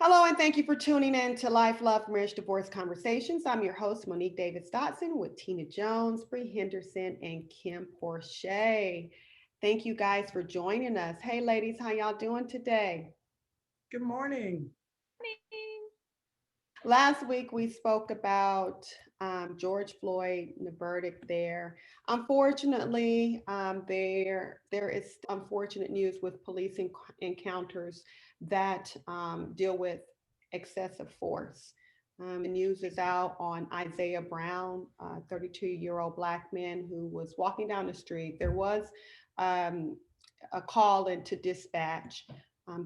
Hello, and thank you for tuning in to Life, Love, Marriage, Divorce Conversations. I'm your host, Monique Davis Dotson, with Tina Jones, Brie Henderson, and Kim Porcher. Thank you guys for joining us. Hey, ladies, how y'all doing today? Good morning. Morning. Last week we spoke about George Floyd, the verdict there. Unfortunately, there is unfortunate news with police encounters that deal with excessive force. The news is out on Isaiah Brown, 32-year-old black man who was walking down the street. There was um, a call into dispatch.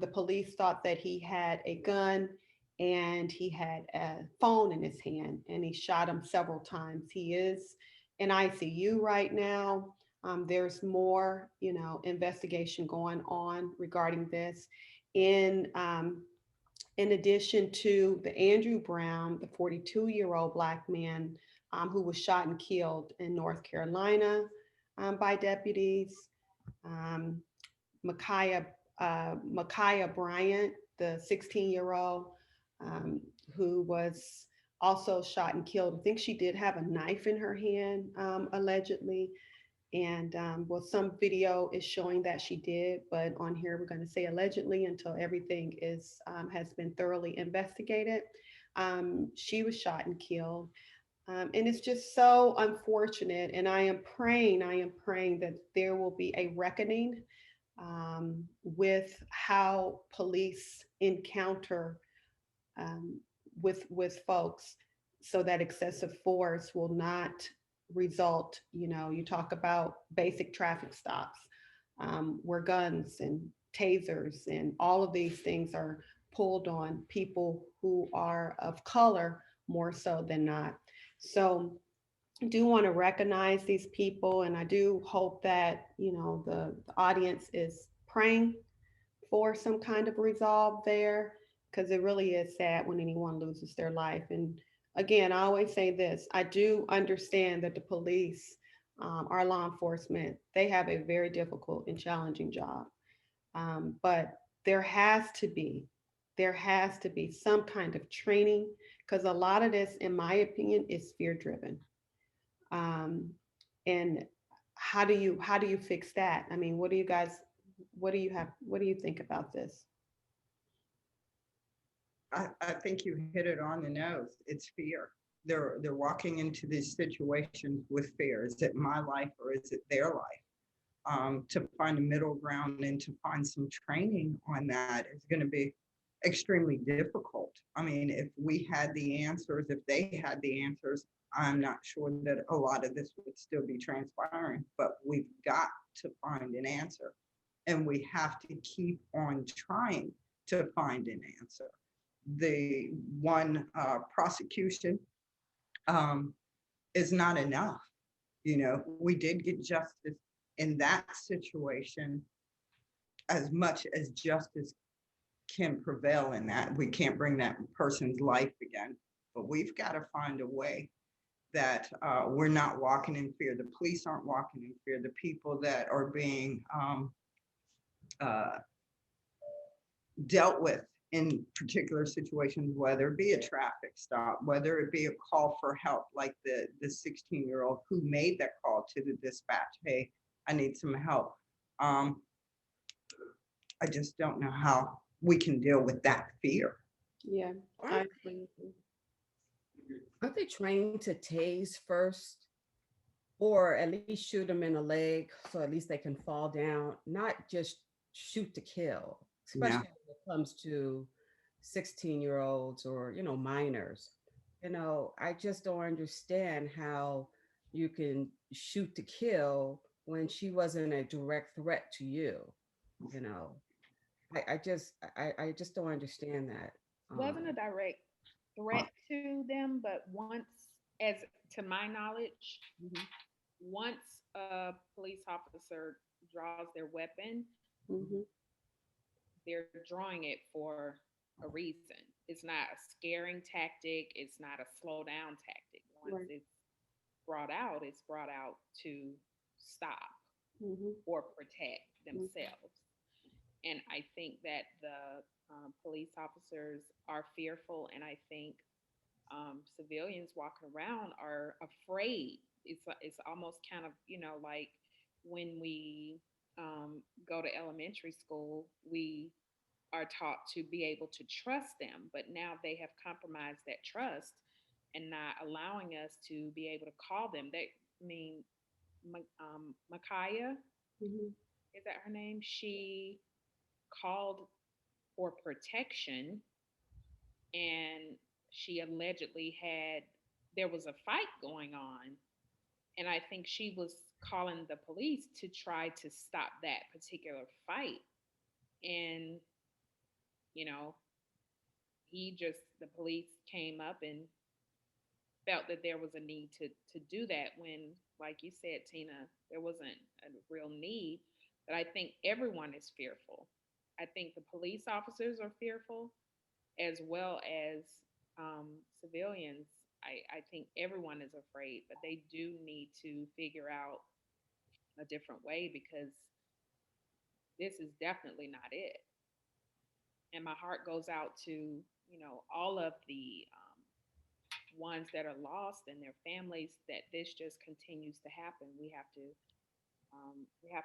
The police thought that he had a gun and he had a phone in his hand and he shot him several times. He is in ICU right now. There's more, investigation going on regarding this. In in addition to the Andrew Brown, the 42-year-old black man who was shot and killed in North Carolina by deputies. Um, Micaiah Bryant, the 16-year-old who was also shot and killed. I think she did have a knife in her hand, allegedly. And well, some video is showing that she did, but on here we're going to say allegedly until everything is has been thoroughly investigated. She was shot and killed, and it's just so unfortunate. And I am praying that there will be a reckoning with how police encounter with folks, so that excessive force will not result. You talk about basic traffic stops, where guns and tasers and all of these things are pulled on people who are of color more so than not. So I do want to recognize these people, and I do hope that the audience is praying for some kind of resolve there, because it really is sad when anyone loses their life. And again, I always say this: I do understand that the police, our law enforcement, they have a very difficult and challenging job, but there has to be there has to be some kind of training, because a lot of this, in my opinion, is fear driven. um, and how do you fix that? I mean, what do you think about this? I think you hit it on the nose. It's fear. They're walking into these situations with fear. Is it my life or is it their life? To find a middle ground and to find some training on that is going to be extremely difficult. I mean, if we had the answers, if they had the answers, I'm not sure that a lot of this would still be transpiring, but we've got to find an answer and we have to keep on trying to find an answer. The one prosecution um, is not enough. We did get justice in that situation as much as justice can prevail in that. We can't bring that person's life again, but we've got to find a way that we're not walking in fear. The police aren't walking in fear. The people that are being uh, dealt with in particular situations, whether it be a traffic stop, whether it be a call for help, like the 16-year-old who made that call to the dispatch, hey, I need some help. Um, I just don't know how we can deal with that fear. Yeah, I Aren't agree with you. aren't they trained to tase first, or at least shoot them in the leg so at least they can fall down, not just shoot to kill, Yeah. especially when it comes to 16-year-olds or minors. I just don't understand how you can shoot to kill when she wasn't a direct threat to you. You know, I just don't understand that. Wasn't Um, a direct threat to them, but as to my knowledge, mhm. once a police officer draws their weapon, Hmm. they're drawing it for a reason. It's not a scaring tactic, it's not a slow down tactic. Once Right. it's brought out to stop Hmm. or protect themselves. And I think that the police officers are fearful, and I think civilians walking around are afraid. It's almost kind of, like when we go to elementary school, we are taught to be able to trust them, but now they have compromised that trust and not allowing us to be able to call them. I mean, Micaiah, Mhm. is that her name? She called for protection, and she allegedly had, there was a fight going on, and I think she was calling the police to try to stop that particular fight. And, you know, the police came up and felt that there was a need to do that when, like you said, Tina, there wasn't a real need. But I think everyone is fearful. I think the police officers are fearful as well as civilians. I think everyone is afraid, but they do need to figure out a different way because this is definitely not it. And my heart goes out to, all of the ones that are lost and their families, that this just continues to happen. We have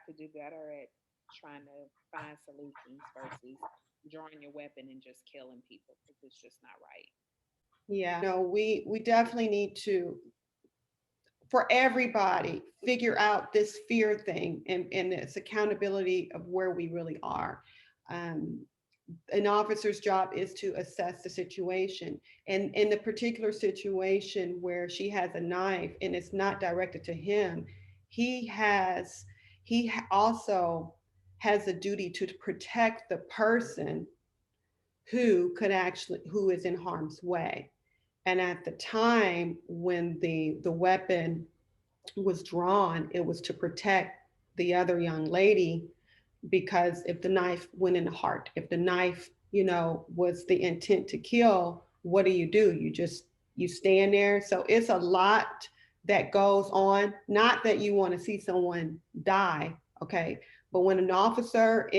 to do better at trying to find solutions versus drawing your weapon and just killing people because it's just not right. Yeah, no, we definitely need to, for everybody, figure out this fear thing and this accountability of where we really are. Um, an officer's job is to assess the situation. And in the particular situation where she has a knife and it's not directed to him, he has, also has a duty to protect the person who is in harm's way. And at the time when the weapon was drawn, it was to protect the other young lady, because if the knife went in the heart, if the knife, was the intent to kill, what do? You stand there. So it's a lot that goes on. Not that you want to see someone die, okay, but when an officer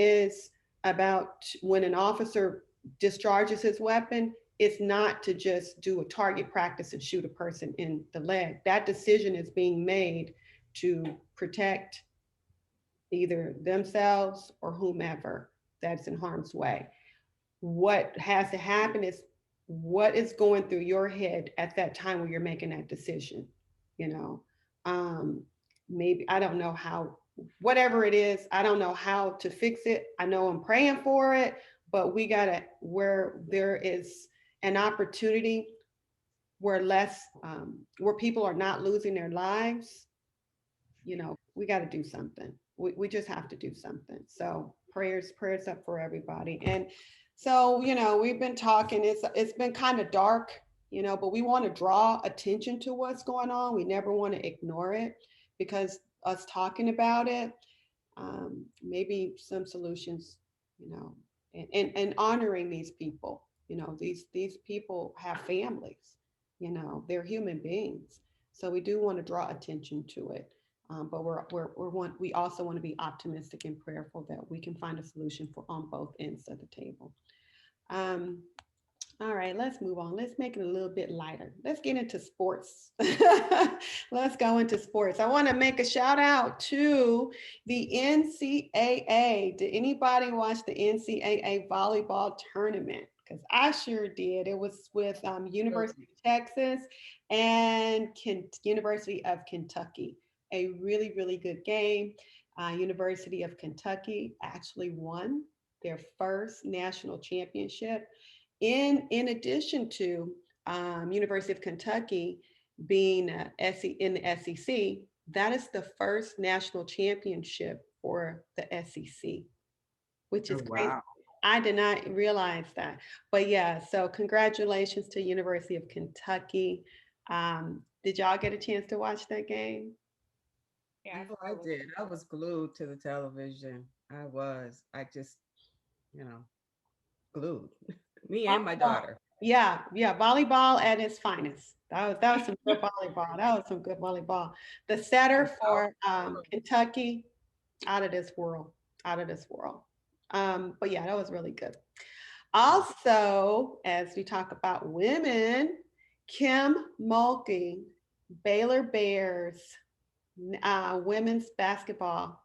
discharges his weapon, it's not to just do a target practice and shoot a person in the leg. That decision is being made to protect either themselves or whomever that's in harm's way. What has to happen is what is going through your head at that time when you're making that decision. You know, um, maybe I don't know how, whatever it is, I don't know how to fix it. I know I'm praying for it, but we gotta, where there is an opportunity where people are not losing their lives, we got to do something. We just have to do something. So prayers up for everybody. And so, we've been talking, it's been kind of dark, but we want to draw attention to what's going on. We never want to ignore it, because us talking about it, maybe some solutions, and honoring these people, these people have families, they're human beings. So we do want to draw attention to it. But we also want to be optimistic and prayerful that we can find a solution for on both ends of the table. Um, all right, let's move on. Let's make it a little bit lighter. Let's get into sports. Let's go into sports. I want to make a shout out to the NCAA. Did anybody watch the NCAA volleyball tournament? Because I sure did. It was with University of Texas and University of Kentucky. A really, really good game. University of Kentucky actually won their first national championship. In addition to University of Kentucky being in the SEC, that is the first national championship for the SEC, which Oh, is crazy. wow. I did not realize that. But yeah, so congratulations to University of Kentucky. Did y'all get a chance to watch that game? Yeah, I Oh, saw I it was did. I was glued to the television. I was. I just, you know, glued. Me and my Volleyball. daughter. Yeah, volleyball at its finest. That was some good volleyball. That was some good volleyball. The setter Wow. for Kentucky, out of this world, out of this world. But yeah, that was really good. Also, as we talk about women, Kim Mulkey, Baylor Bears women's basketball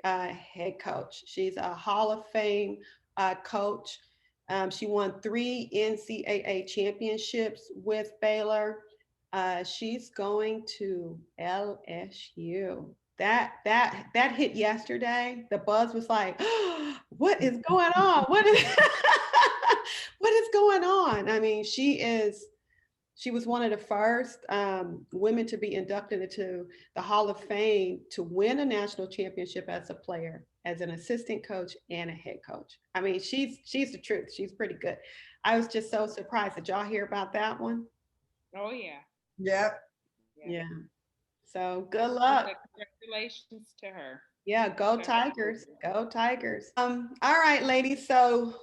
head coach. She's a Hall of Fame coach. She won 3 NCAA championships with Baylor. She's going to LSU. That hit yesterday. The buzz was like, oh, what is going on? What is what is going on? I mean, she was one of the first women to be inducted into the Hall of Fame to win a national championship as a player, as an assistant coach and a head coach. I mean, she's the truth. She's pretty good. I was just so surprised. Did y'all hear about that one? Oh yeah. Yep. Yeah. So good luck. Congratulations to her. Yeah, go Tigers. Go Tigers. All right, ladies. So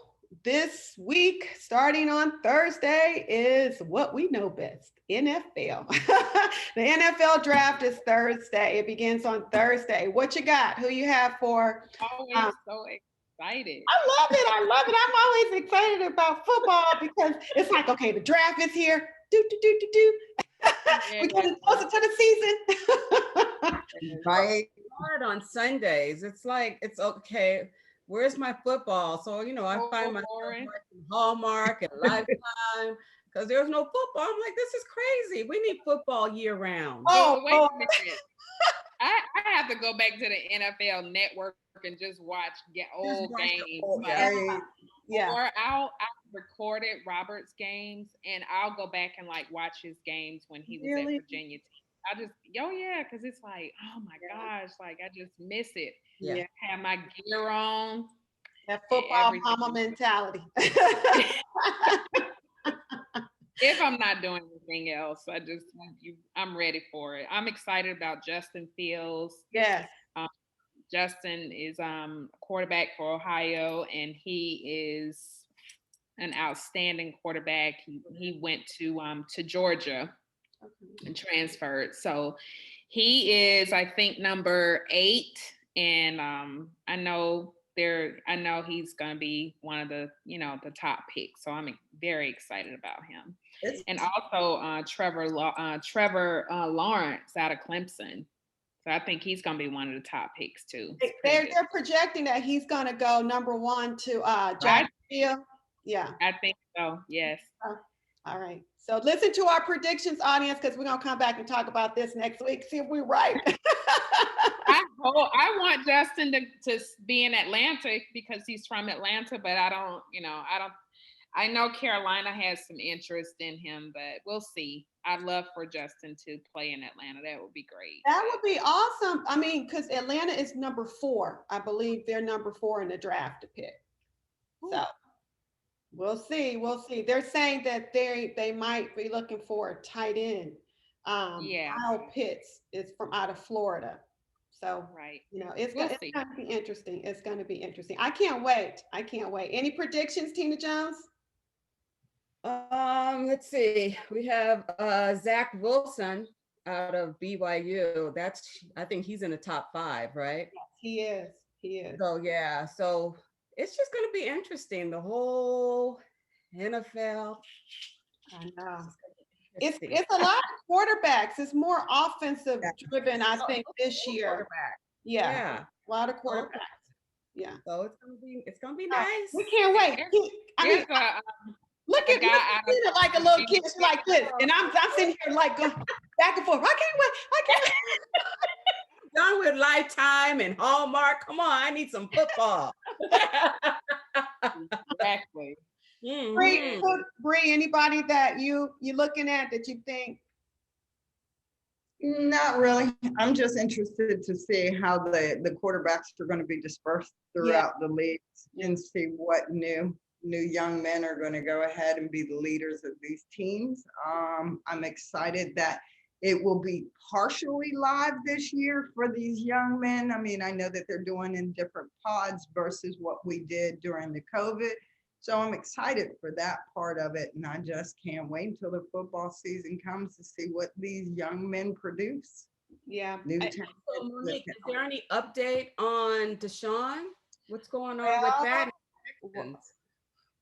this week, starting on Thursday, is what we know best, NFL. The NFL draft is Thursday. It begins on Thursday. What you got? Who you have for? Always so excited. I love it. I love it. I'm always excited about football because it's like, okay, the draft is here. Do, do, do, do, do. We're getting closer to the season. Right. Hard on Sundays. It's like, it's okay. Where's my football? So, I find myself watching Hallmark and Lifetime because there's no football. I'm like, this is crazy. We need football year round. Oh, wait a minute. I have to go back to the NFL Network and just watch old games. Yeah. Or I'll record Robert's games and I'll go back and watch his games when he was at Virginia Tech. I just, because it's like, oh my gosh, I just miss it. Yeah. Have my gear on. That football mama mentality. If I'm not doing anything else, I'm ready for it. I'm excited about Justin Fields. Yes. Justin is quarterback for Ohio, and he is an outstanding quarterback. He went to Georgia and transferred. So he is, I think, number 8. And I know he's going to be one of the, the top picks. So I'm very excited about him. And also Trevor Lawrence out of Clemson. So I think he's going to be one of the top picks too. They're projecting that he's going to go number 1 to Jacksonville. Yeah. I think so. Yes. All right. So listen to our predictions, audience, because we're going to come back and talk about this next week. See if we're right. I want Justin to be in Atlanta because he's from Atlanta, but I know Carolina has some interest in him, but we'll see. I'd love for Justin to play in Atlanta. That would be great. That would be awesome. I mean, because Atlanta is number 4. I believe they're number 4 in the draft to pick. So we'll see. We'll see. They're saying that they might be looking for a tight end. Kyle Pitts is from out of Florida. So, it's going to be interesting. It's going to be interesting. I can't wait. Any predictions, Tina Jones? Let's see. We have Zach Wilson out of BYU. I think he's in the top 5, right? Yes, he is. So yeah, so it's just going to be interesting. The whole NFL. I know. It's a lot of quarterbacks. It's more offensive driven, I think, this year. Yeah. A lot of quarterbacks. Yeah. So it's gonna be nice. We can't wait. Look at me like a little kid like this, and I'm sitting here like going back and forth. I can't wait. Done with Lifetime and Hallmark. Come on, I need some football. Exactly. Mm-hmm. Brie, anybody that you're looking at that you think? Not really. I'm just interested to see how the quarterbacks are going to be dispersed throughout the leagues and see what new young men are going to go ahead and be the leaders of these teams. I'm excited that it will be partially live this year for these young men. I mean, I know that they're doing in different pods versus what we did during the COVID. So I'm excited for that part of it. And I just can't wait until the football season comes to see what these young men produce. Yeah. So Monique, is there any update on Deshaun? What's going on with Well, that? w-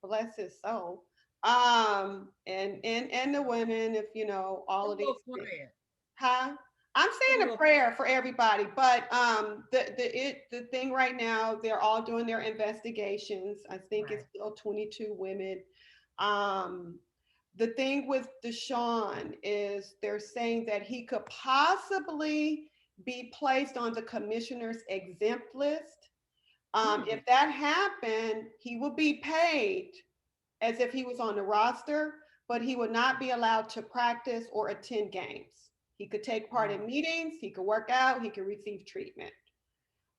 bless his soul. And the women, if you know A all of these little things. quiet. Huh? I'm A saying a little. prayer for everybody, but the thing right now, they're all doing their investigations. I think it's Right. still 22 women. Um, the thing with Deshaun is they're saying that he could possibly be placed on the commissioner's exempt list. Mm. If that happened, he would be paid as if he was on the roster, but he would not be allowed to practice or attend games. He could take part in Wow. meetings, he could work out, he could receive treatment.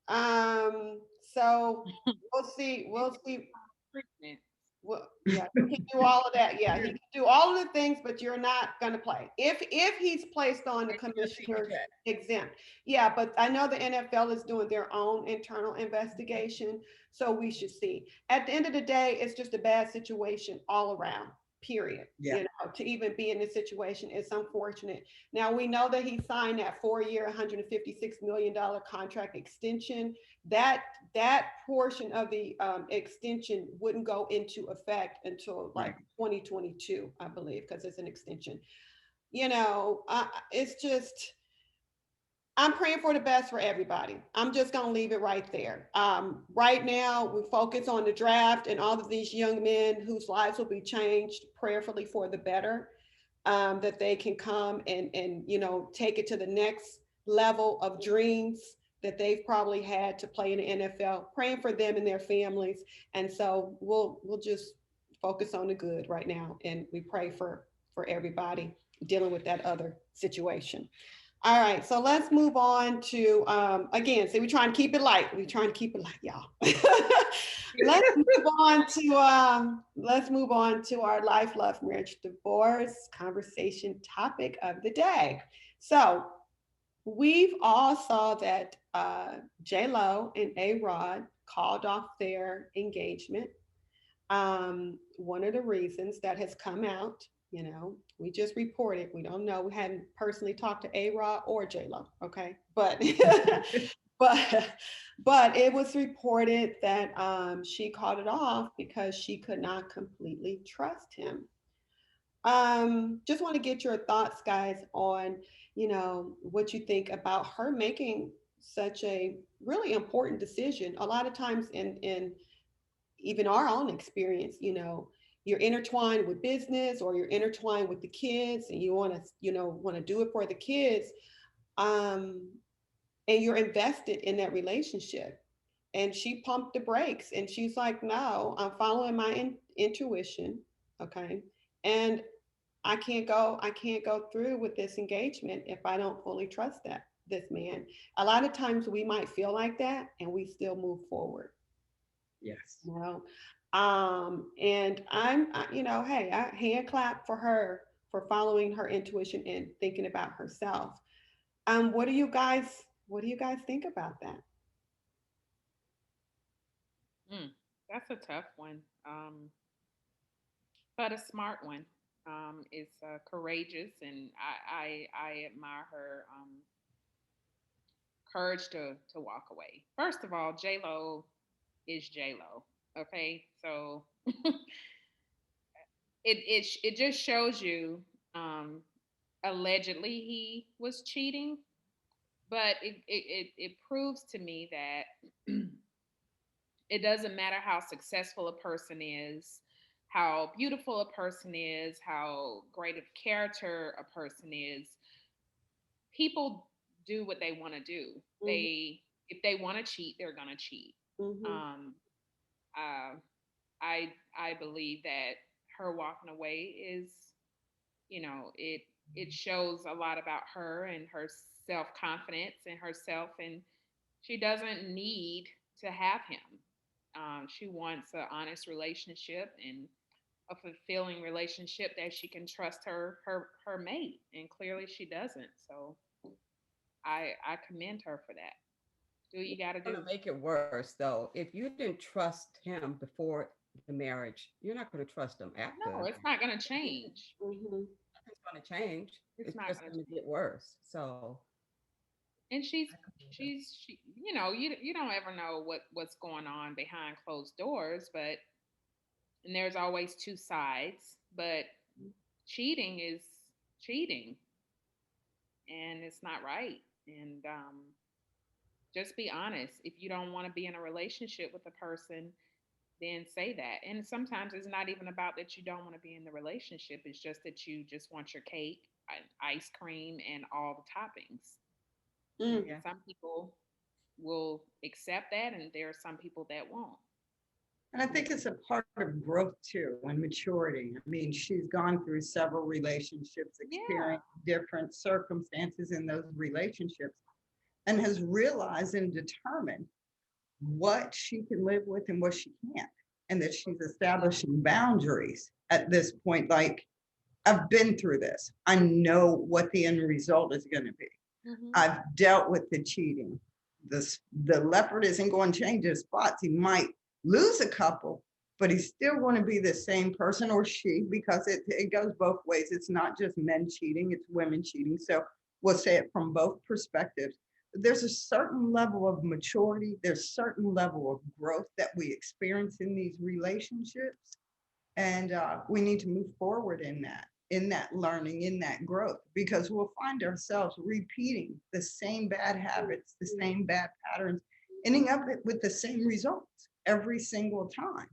So we'll see. We'll see. Treatment. Well, yeah, he can do all of that. Yeah, he can do all of the things, but you're not going to play if he's placed on the commissioner's Check. exempt. Yeah, but I know the NFL is doing their own internal investigation, so we should see. At the end of the day, it's just a bad situation all around. Period. Yeah. You know, to even be in this situation is unfortunate. Now we know that he signed that 4-year, $156 million contract extension. That that portion of the extension wouldn't go into effect until Right. like 2022, I believe, because it's an extension. You know, it's just, I'm praying for the best for everybody. I'm just going to leave it right there. Right now, we focus on the draft and all of these young men whose lives will be changed prayerfully for the better, that they can come and, you know, take it to the next level of dreams that they've probably had to play in the NFL, praying for them and their families. And so we'll just focus on the good right now. And we pray for everybody dealing with that other situation. All right, so let's move on to again. See, we're trying to keep it light. We're trying to keep it light, y'all. Let's move on to our life, love, marriage, divorce conversation topic of the day. So we've all saw that J Lo and A Rod called off their engagement. One of the reasons that has come out, you know, we just reported, we don't know, we hadn't personally talked to A Rod or J Lo, okay, but but but it was reported that she called it off because she could not completely trust him. Just want to get your thoughts, guys, on, you know, what you think about her making such a really important decision. A lot of times in even our own experience, you know, you're intertwined with business or you're intertwined with the kids and you want to, you know, want to do it for the kids. Um, and you're invested in that relationship. And she pumped the brakes and she's like, no, I'm following my intuition. Okay. And I can't go through with this engagement if I don't fully trust that this man. A lot of times we might feel like that and we still move forward. Yes. You know, and you know, hey, I hand clap for her for following her intuition and thinking about herself. What do you guys think about that? Mm, that's a tough one, but a smart one. It's courageous, and I admire her courage to walk away. First of all, J Lo is J Lo. Okay, so it just shows you. Allegedly, he was cheating, but it proves to me that it doesn't matter how successful a person is, how beautiful a person is, how great of character a person is. People do what they want to do. Hmm. They If they want to cheat, they're gonna cheat. Hmm. Um, uh, I believe that her walking away is, it shows a lot about her and her self confidence and herself, and she doesn't need to have him. She wants an honest relationship and a fulfilling relationship that she can trust her mate, and clearly she doesn't. So I commend her for that. Do what you got to Going to do. make it worse though. If you didn't trust him before the marriage, you're not going to trust him No, after. it's not going to change. Hmm. Nothing's going to change. It's It's not just going to going to change. get worse. So And she, you don't ever know what's going on behind closed doors, but and there's always two sides, but cheating is cheating, and it's not right. And just be honest. If you don't want to be in a relationship with a person, then say that. And sometimes it's not even about that you don't want to be in the relationship. It's just that you just want your cake, ice cream, and all the toppings. And Mm. Yeah. some people will accept that, and there are some people that won't. And I think it's a part of growth too and maturity. I mean, she's gone through several relationships, Yeah. experienced different circumstances in those relationships, and has realized and determined what she can live with and what she can't. And that she's establishing boundaries at this point. Like, I've been through this. I know what the end result is going to be. Hmm. I've dealt with the cheating. The leopard isn't going to change his spots. He might lose a couple, but he's still going to be the same person, or she, because it goes both ways. It's not just men cheating, it's women cheating. So we'll say it from both perspectives. There's a certain level of maturity, there's a certain level of growth that we experience in these relationships. And we need to move forward in that learning, in that growth, because we'll find ourselves repeating the same bad habits, the same bad patterns, ending up with the same results every single time.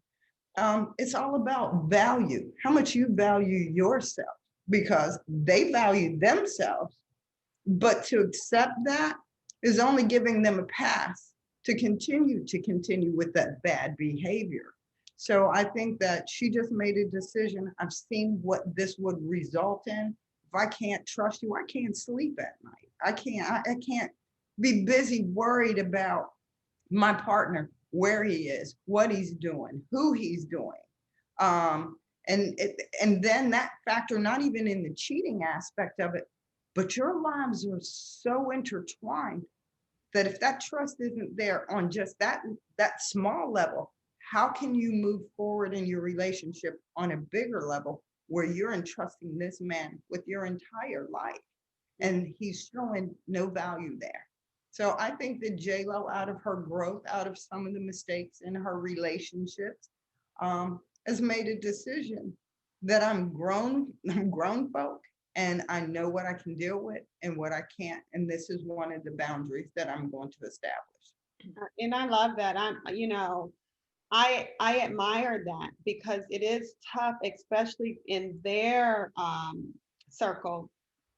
It's all about value, how much you value yourself, because they value themselves, but to accept that is only giving them a pass to continue with that bad behavior. So I think that she just made a decision. I've seen what this would result in. If I can't trust you, I can't sleep at night. I can't be busy worried about my partner, where he is, what he's doing, who he's doing. And then that factor, not even in the cheating aspect of it, but your lives are so intertwined that if that trust isn't there on just that small level, how can you move forward in your relationship on a bigger level where you're entrusting this man with your entire life and he's showing no value there? So I think that J Lo, out of her growth, out of some of the mistakes in her relationships, has made a decision that I'm grown folk, and I know what I can deal with and what I can't. And this is one of the boundaries that I'm going to establish. And I love that. I admire that because it is tough, especially in their circle.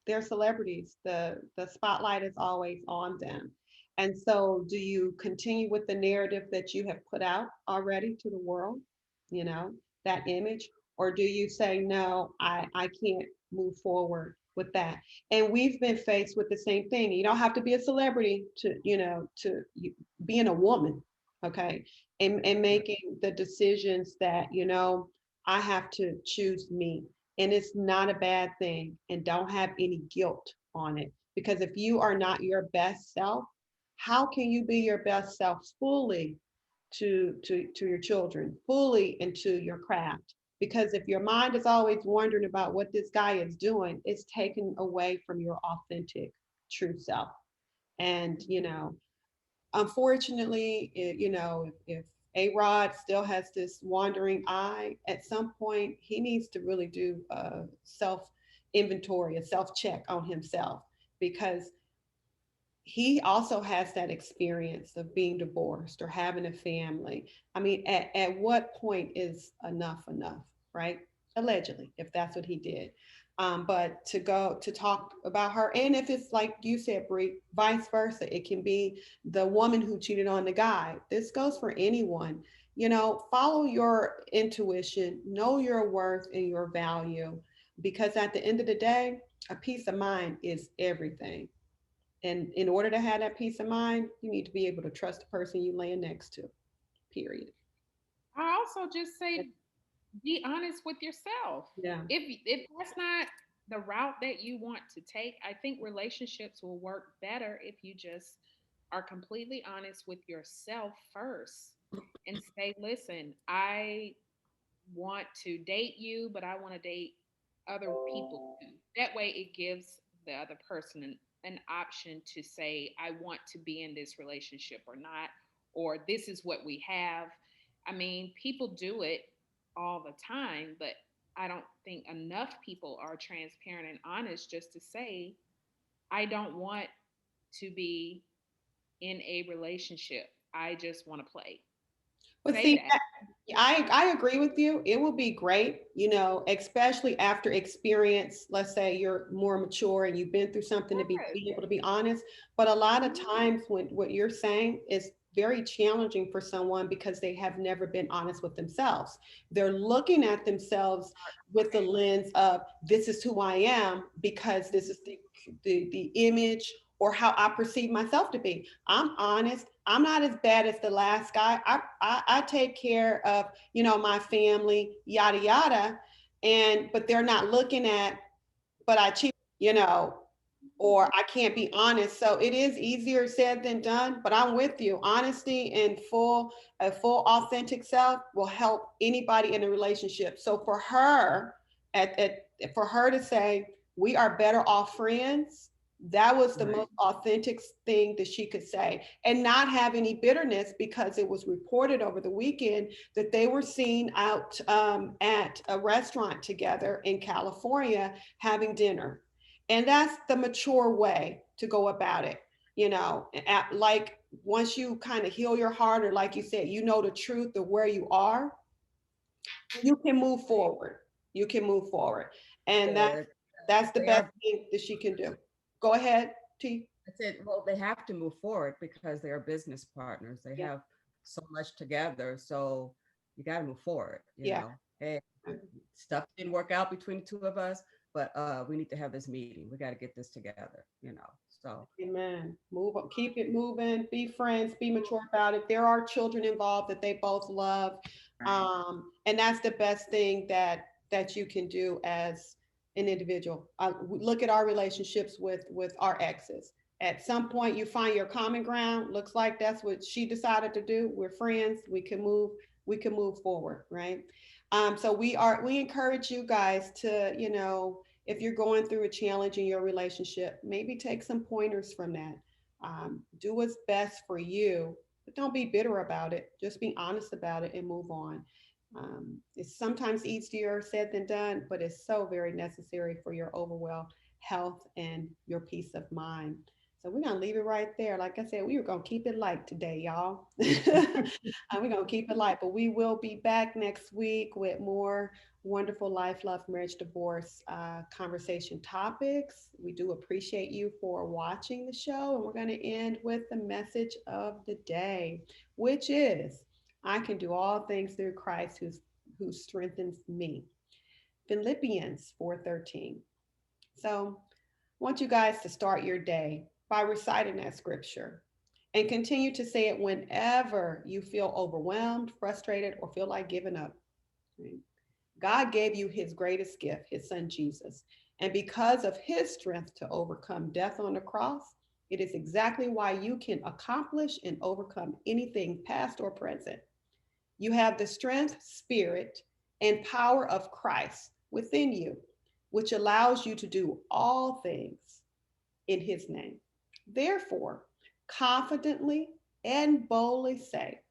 They're celebrities. The spotlight is always on them. And so do you continue with the narrative that you have put out already to the world, you know, that image? Or do you say, no, I can't move forward with that? And we've been faced with the same thing. You don't have to be a celebrity to, being a woman, okay? And making the decisions that, I have to choose me. And it's not a bad thing. And don't have any guilt on it. Because if you are not your best self, how can you be your best self fully to your children, fully into your craft? Because if your mind is always wondering about what this guy is doing, it's taken away from your authentic true self. And unfortunately, if A Rod still has this wandering eye, at some point he needs to really do a self inventory, a self check on himself, because he also has that experience of being divorced or having a family. I mean, at what point is enough, right? Allegedly, if that's what he did. But to go to talk about her, and if it's like you said, Brie, vice versa, it can be the woman who cheated on the guy. This goes for anyone. Follow your intuition, know your worth and your value, because at the end of the day, a peace of mind is everything. And in order to have that peace of mind, you need to be able to trust the person you laying next to, period. I also just say be honest with yourself. Yeah. If that's not the route that you want to take, I think relationships will work better if you just are completely honest with yourself first and say, listen, I want to date you, but I want to date other people too. That way it gives the other person an option to say, I want to be in this relationship or not, or this is what we have. I mean, people do it all the time, but I don't think enough people are transparent and honest just to say, I don't want to be in a relationship. I just want to play. But Say see, that. I agree with you. It will be great, especially after experience. Let's say you're more mature and you've been through something to Yes. be able to be honest. But a lot of Mhm. times when what you're saying is very challenging for someone because they have never been honest with themselves. They're looking at themselves with the lens of this is who I am because this is the image or how I perceive myself to be. I'm honest. I'm not as bad as the last guy. I take care of, my family, yada, yada. But they're not looking at, but I cheat, or I can't be honest. So it is easier said than done, but I'm with you. Honesty and a full authentic self will help anybody in a relationship. So for her, for her to say, we are better off friends, that was the Right. most authentic thing that she could say, and not have any bitterness because it was reported over the weekend that they were seen out at a restaurant together in California having dinner. And that's the mature way to go about it. Like once you kind of heal your heart, or like you said, the truth of where you are, you can move forward. You can move forward. And Forward. that's the They best are. thing that she can do. Go ahead, T. I said, well, they have to move forward because they are business partners. They Yeah. have so much together. So you got to move forward, Yeah. Hey, stuff didn't work out between the two of us, but we need to have this meeting. We got to get this together. So Amen. Move on, keep it moving, be friends, be mature about it. There are children involved that they both love. right. And that's the best thing that you can do as an individual. Look at our relationships with our exes. At some point you find your common ground. Looks like that's what she decided to do. We're friends. We can move forward, right? So we encourage you guys to, if you're going through a challenge in your relationship, maybe take some pointers from that. Do what's best for you, but don't be bitter about it. Just be honest about it and move on. It's sometimes easier said than done, but it's so very necessary for your overall health and your peace of mind. So we're gonna leave it right there. Like I said, we were gonna keep it light today, y'all. We're gonna keep it light, but we will be back next week with more wonderful life, love, marriage, divorce conversation topics. We do appreciate you for watching the show, and we're going to end with the message of the day, which is, I can do all things through Christ who strengthens me. Philippians 4:13. So I want you guys to start your day by reciting that scripture and continue to say it whenever you feel overwhelmed, frustrated, or feel like giving up. Right? God gave you his greatest gift, his son Jesus. And because of his strength to overcome death on the cross, it is exactly why you can accomplish and overcome anything past or present. You have the strength, spirit, and power of Christ within you, which allows you to do all things in his name. Therefore, confidently and boldly say,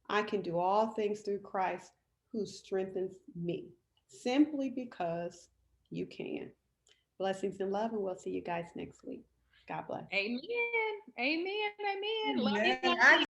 I can do all things through Christ who strengthens me, simply because you can. Blessings and love, and we'll see you guys next week. God bless. Amen. Amen. Amen. Love you Amen. guys.